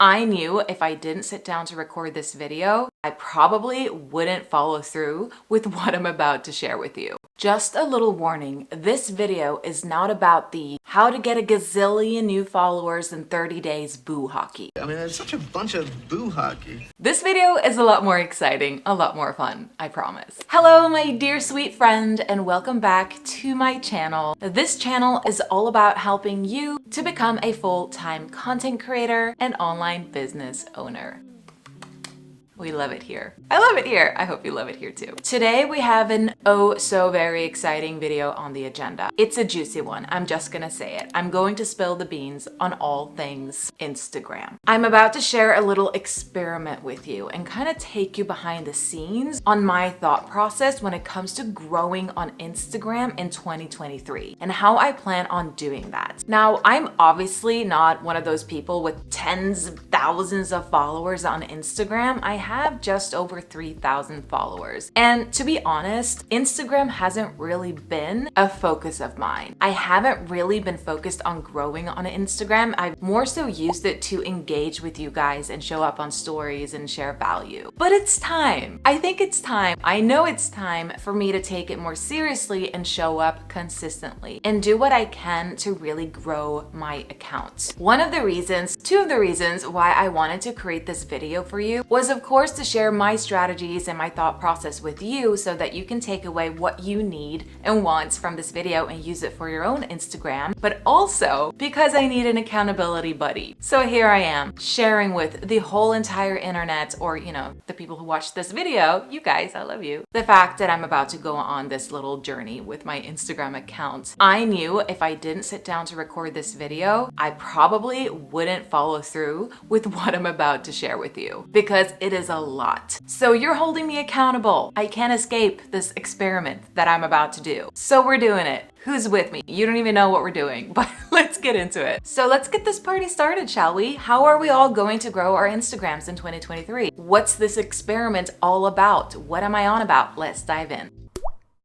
I knew if I didn't sit down to record this video, I probably wouldn't follow through with what I'm about to share with you. Just a little warning, this video is not about the how to get a gazillion new followers in 30 days boo hockey. I mean, it's such a bunch of boo hockey. This video is a lot more exciting, a lot more fun, I promise. Hello, my dear sweet friend, and welcome back to my channel. This channel is all about helping you to become a full-time content creator and online business owner. We love it here. I love it here. I hope you love it here too. Today we have an oh so very exciting video on the agenda. It's a juicy one. I'm just gonna say it. I'm going to spill the beans on all things Instagram. I'm about to share a little experiment with you and kind of take you behind the scenes on my thought process when it comes to growing on Instagram in 2023 and how I plan on doing that. Now, I'm obviously not one of those people with tens of thousands of followers on Instagram. I have just over 3,000 followers. And to be honest, Instagram hasn't really been a focus of mine. I haven't really been focused on growing on Instagram. I've more so used it to engage with you guys and show up on stories and share value. But it's time. I think it's time. I know it's time for me to take it more seriously and show up consistently and do what I can to really grow my account. Two of the reasons why I wanted to create this video for you was, of course, to share my strategies and my thought process with you so that you can take away what you need and want from this video and use it for your own Instagram, but also because I need an accountability buddy. So here I am sharing with the whole entire internet, or the people who watch this video, you guys, I love you, the fact that I'm about to go on this little journey with my Instagram account. I knew if I didn't sit down to record this video, I probably wouldn't follow through with what I'm about to share with you because it is a lot. So you're holding me accountable. I can't escape this experiment that I'm about to do. So we're doing it. Who's with me? You don't even know what we're doing, but let's get into it. So let's get this party started, shall we? How are we all going to grow our Instagrams in 2023? What's this experiment all about? What am I on about? Let's dive in.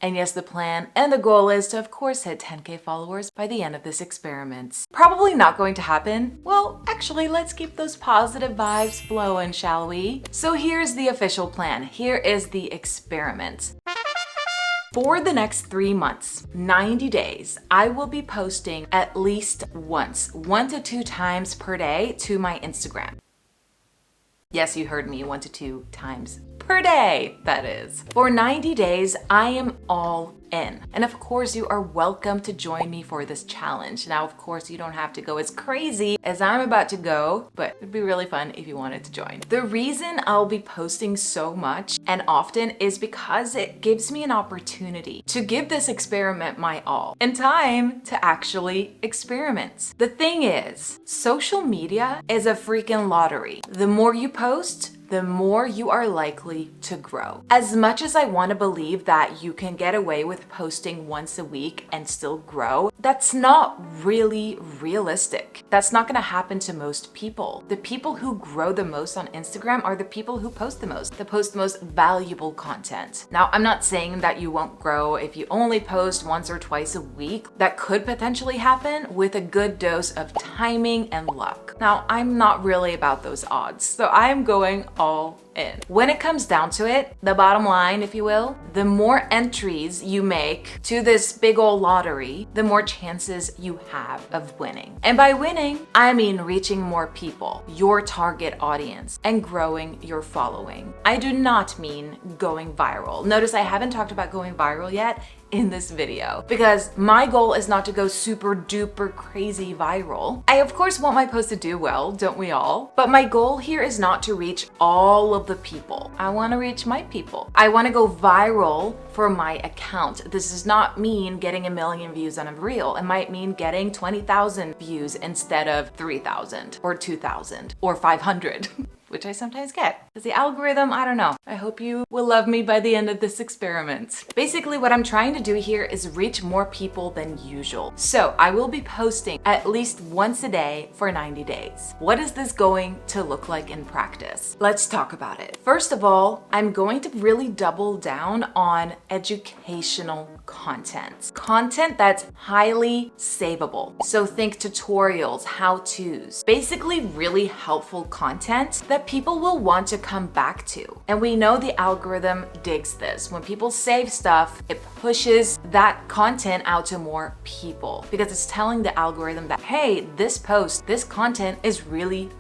And yes, the plan and the goal is to, of course, hit 10K followers by the end of this experiment. Probably not going to happen. Well, actually, let's keep those positive vibes flowing, shall we? So here's the official plan. Here is the experiment. For the next 3 months, 90 days, I will be posting at least once, 1 to 2 times per day to my Instagram. Yes, you heard me, 1 to 2 times per day, that is. For 90 days, I am all in. And of course, you are welcome to join me for this challenge. Now, of course, you don't have to go as crazy as I'm about to go, but it'd be really fun if you wanted to join. The reason I'll be posting so much and often is because it gives me an opportunity to give this experiment my all and time to actually experiment. The thing is, social media is a freaking lottery. The more you post, the more you are likely to grow. As much as I want to believe that you can get away with posting once a week and still grow, that's not really realistic. That's not going to happen to most people. The people who grow the most on Instagram are the people who post the most, that post the most valuable content. Now, I'm not saying that you won't grow if you only post once or twice a week. That could potentially happen with a good dose of timing and luck. Now, I'm not really about those odds, so I'm going all in. When it comes down to it, the bottom line, if you will, the more entries you make to this big old lottery, the more chances you have of winning. And by winning, I mean reaching more people, your target audience, and growing your following. I do not mean going viral. Notice I haven't talked about going viral yet in this video because my goal is not to go super duper crazy viral. I of course want my post to do well, don't we all? But my goal here is not to reach all of the people. I want to reach my people. I want to go viral for my account. This does not mean getting 1 million views on a reel. It might mean getting 20,000 views instead of 3,000 or 2,000 or 500. which I sometimes get. Because the algorithm, I don't know. I hope you will love me by the end of this experiment. Basically, what I'm trying to do here is reach more people than usual. So I will be posting at least once a day for 90 days. What is this going to look like in practice? Let's talk about it. First of all, I'm going to really double down on educational content. Content that's highly savable. So think tutorials, how-tos, basically really helpful content that people will want to come back to. And we know the algorithm digs this. When people save stuff, it pushes that content out to more people because it's telling the algorithm that, hey, this post, this content is really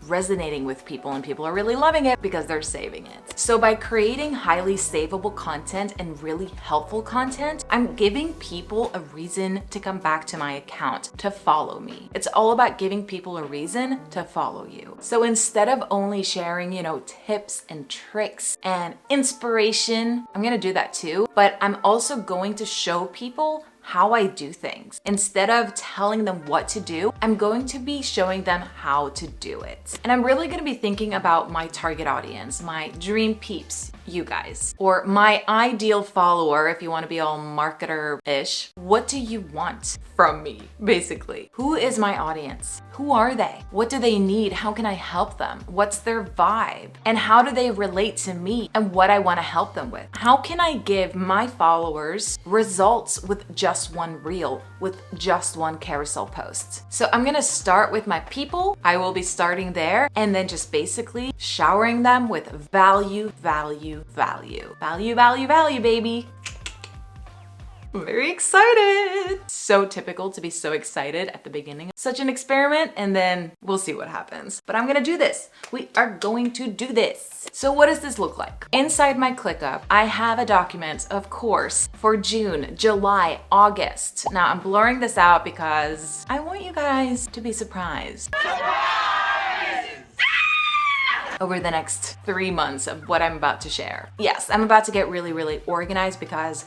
resonating with people and people are really loving it because they're saving it. So by creating highly savable content and really helpful content, I'm giving people a reason to come back to my account, to follow me. It's all about giving people a reason to follow you. So instead of only sharing, tips and tricks and inspiration, I'm gonna do that too, but I'm also going to show people how I do things. Instead of telling them what to do, I'm going to be showing them how to do it. And I'm really gonna be thinking about my target audience, my dream peeps, you guys, or my ideal follower, if you wanna be all marketer-ish. What do you want from me, basically? Who is my audience? Who are they? What do they need? How can I help them? What's their vibe? And how do they relate to me and what I wanna help them with? How can I give my followers results with just one reel, with just one carousel post? So I'm gonna start with my people. I will be starting there and then just basically showering them with value, baby. I'm very excited. So typical to be so excited at the beginning of such an experiment, and then we'll see what happens. But I'm gonna do this. We are going to do this. So what does this look like? Inside my ClickUp, I have a document, of course, for June, July, August. Now I'm blurring this out because I want you guys to be surprised. Over the next 3 months of what I'm about to share. Yes, I'm about to get really organized because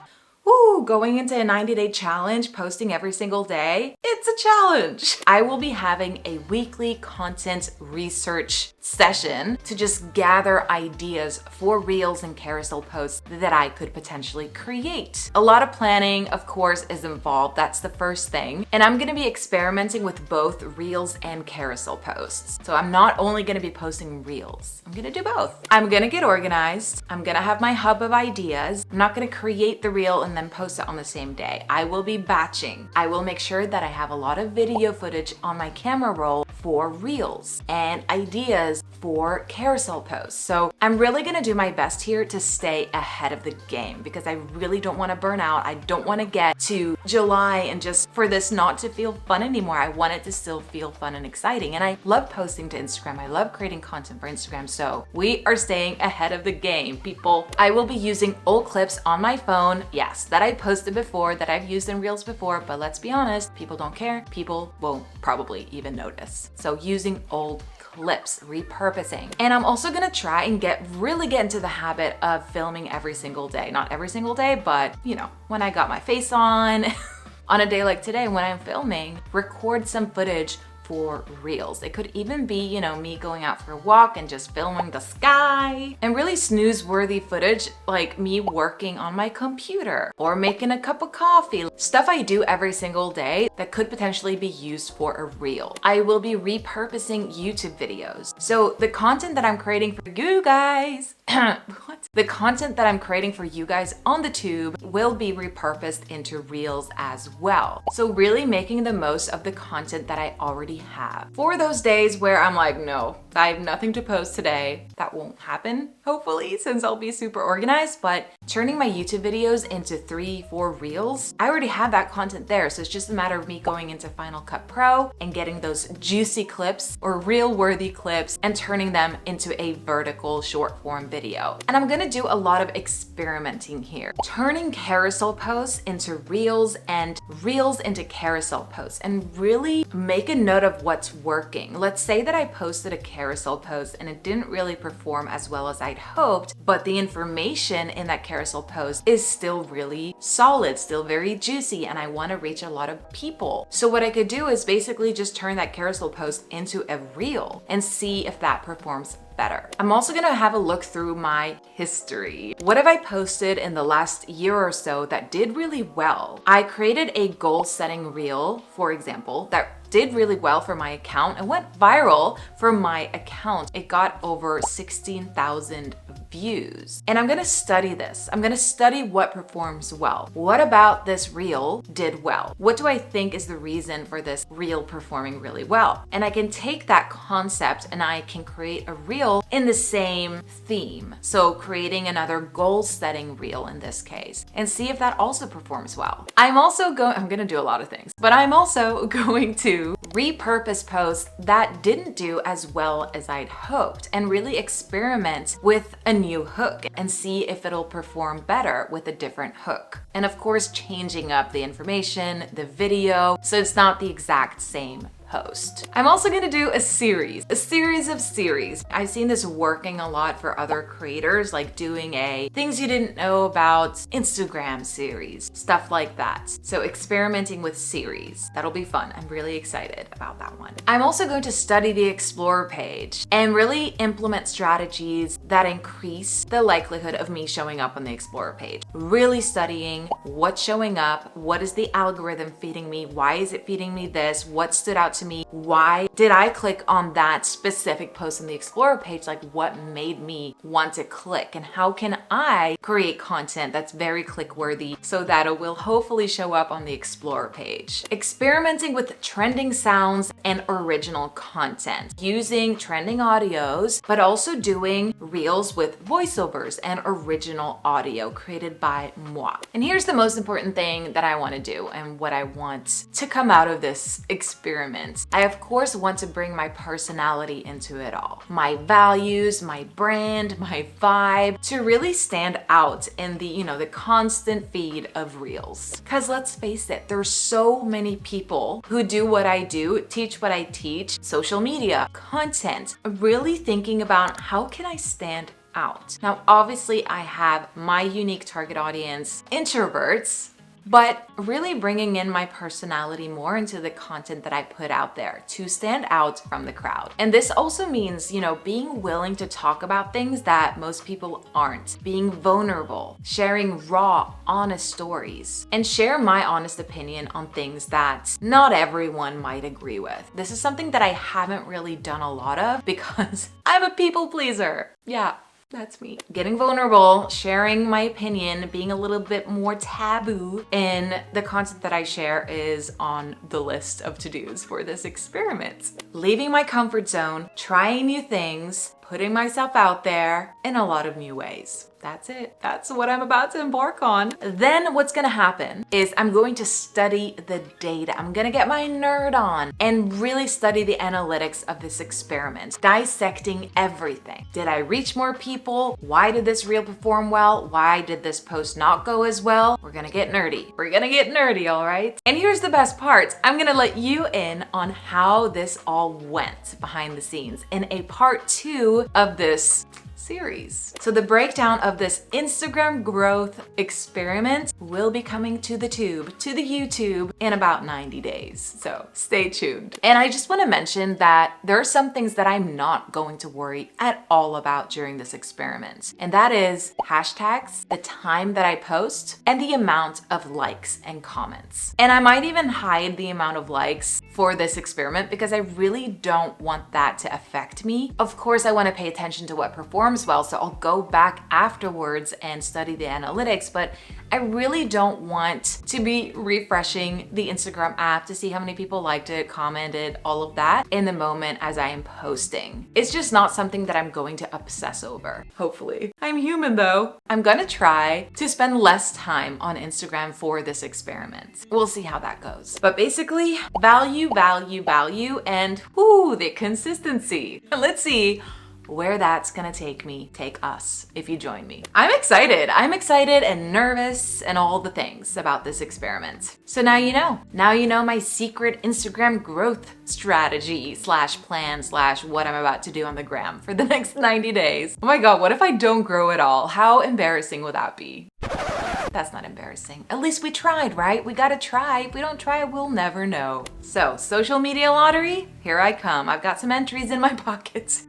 going into a 90-day challenge, posting every single day, it's a challenge. I will be having a weekly content research session to just gather ideas for reels and carousel posts that I could potentially create. A lot of planning, of course, is involved. That's the first thing. And I'm gonna be experimenting with both reels and carousel posts. So I'm not only gonna be posting reels, I'm gonna do both. I'm gonna get organized. I'm gonna have my hub of ideas. I'm not gonna create the reel and then post it on the same day. I will be batching. I will make sure that I have a lot of video footage on my camera roll for reels and ideas for carousel posts. So I'm really gonna do my best here to stay ahead of the game because I really don't wanna burn out. I don't wanna get to July and just for this not to feel fun anymore. I want it to still feel fun and exciting. And I love posting to Instagram. I love creating content for Instagram. So we are staying ahead of the game, people. I will be using old clips on my phone. Yes, that I posted before, that I've used in reels before, but let's be honest, people don't care. People won't probably even notice. So using old clips, repurposing. And I'm also gonna try and really get into the habit of filming every single day. Not every single day, but when I got my face on, on a day like today when I'm filming, record some footage for reels. It could even be, me going out for a walk and just filming the sky and really snooze-worthy footage like me working on my computer or making a cup of coffee. Stuff I do every single day that could potentially be used for a reel. I will be repurposing YouTube videos. So the content that I'm creating for you guys, The content that I'm creating for you guys on the tube will be repurposed into reels as well. So really making the most of the content that I already have. For those days where I'm like, no, I have nothing to post today, that won't happen, hopefully, since I'll be super organized, but turning my YouTube videos into 3-4 reels, I already have that content there. So it's just a matter of me going into Final Cut Pro and getting those juicy clips or reel-worthy clips and turning them into a vertical short form video. And I'm gonna do a lot of experimenting here, turning carousel posts into reels and reels into carousel posts, and really make a note of what's working. Let's say that I posted a carousel post and it didn't really perform as well as I'd hoped, but the information in that carousel post is still really solid, still very juicy, and I want to reach a lot of people. So what I could do is basically just turn that carousel post into a reel and see if that performs better. I'm also gonna have a look through my history. What have I posted in the last year or so that did really well? I created a goal setting reel, for example, that did really well for my account and went viral for my account. It got over 16,000 views. And I'm gonna study this. I'm gonna study what performs well. What about this reel did well? What do I think is the reason for this reel performing really well? And I can take that concept and I can create a reel in the same theme. So creating another goal setting reel in this case and see if that also performs well. I'm gonna do a lot of things, but I'm also going to repurpose posts that didn't do as well as I'd hoped and really experiment with a new hook and see if it'll perform better with a different hook. And of course, changing up the information, the video, so it's not the exact same post. I'm also gonna do a series of series. I've seen this working a lot for other creators, like doing a things you didn't know about Instagram series, stuff like that. So experimenting with series, that'll be fun. I'm really excited about that one. I'm also going to study the Explore page and really implement strategies that increase the likelihood of me showing up on the Explore page. Really studying what's showing up, what is the algorithm feeding me, why is it feeding me this, what stood out to me, why did I click on that specific post on the Explorer page, like what made me want to click, and how can I create content that's very click worthy so that it will hopefully show up on the Explorer page. Experimenting with trending sounds and original content, using trending audios, but also doing reels with voiceovers and original audio created by moi. And here's the most important thing that I want to do and what I want to come out of this experiment. I of course want to bring my personality into it all. My values, my brand, my vibe to really stand out in the constant feed of reels. Cause let's face it, there's so many people who do what I do, teach what I teach, social media, content, really thinking about how can I stand out. Now, obviously I have my unique target audience, introverts, but really bringing in my personality more into the content that I put out there to stand out from the crowd. And this also means, being willing to talk about things that most people aren't, being vulnerable, sharing raw, honest stories, and share my honest opinion on things that not everyone might agree with. This is something that I haven't really done a lot of because I'm a people pleaser. Yeah. That's me. Getting vulnerable, sharing my opinion, being a little bit more taboo in the content that I share is on the list of to-dos for this experiment. Leaving my comfort zone, trying new things, putting myself out there in a lot of new ways. That's it. That's what I'm about to embark on. Then what's gonna happen is I'm going to study the data. I'm gonna get my nerd on and really study the analytics of this experiment, dissecting everything. Did I reach more people? Why did this reel perform well? Why did this post not go as well? We're gonna get nerdy. We're gonna get nerdy, all right? And here's the best part. I'm gonna let you in on how this all went behind the scenes in a part 2 of this series. So the breakdown of this Instagram growth experiment will be coming to the YouTube in about 90 days. So stay tuned. And I just want to mention that there are some things that I'm not going to worry at all about during this experiment. And that is hashtags, the time that I post, and the amount of likes and comments. And I might even hide the amount of likes for this experiment because I really don't want that to affect me. Of course, I want to pay attention to what performs well, so I'll go back afterwards and study the analytics, but I really don't want to be refreshing the Instagram app to see how many people liked it, commented, all of that in the moment as I am posting. It's just not something that I'm going to obsess over, hopefully. I'm human though. I'm gonna try to spend less time on Instagram for this experiment. We'll see how that goes. But basically, value, and the consistency. And let's see where that's gonna take us if you join me. I'm excited and nervous and all the things about this experiment. So now you know my secret Instagram growth strategy /plan/ what I'm about to do on the gram for the next 90 days. Oh my God, what if I don't grow at all? How embarrassing would that be? That's not embarrassing. At least we tried, right? We gotta try. If we don't try, we'll never know. So, social media lottery, here I come. I've got some entries in my pockets.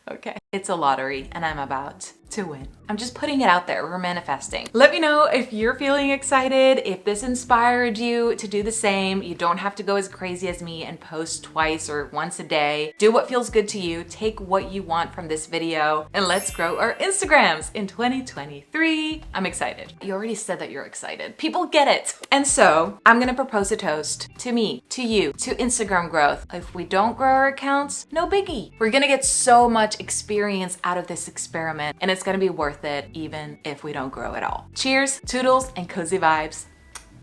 Okay, it's a lottery and I'm about to win. I'm just putting it out there. We're manifesting. Let me know if you're feeling excited, if this inspired you to do the same. You don't have to go as crazy as me and post twice or once a day. Do what feels good to you. Take what you want from this video and let's grow our Instagrams in 2023. I'm excited. You already said that you're excited. People get it. And so I'm gonna propose a toast to me, to you, to Instagram growth. If we don't grow our accounts, no biggie. We're gonna get so much experience out of this experiment and it's gonna be worth it even if we don't grow at all. Cheers, toodles, and cozy vibes.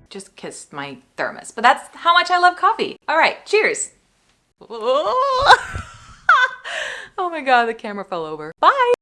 Just kissed my thermos, but that's how much I love coffee. All right, cheers. Oh my God, the camera fell over. Bye.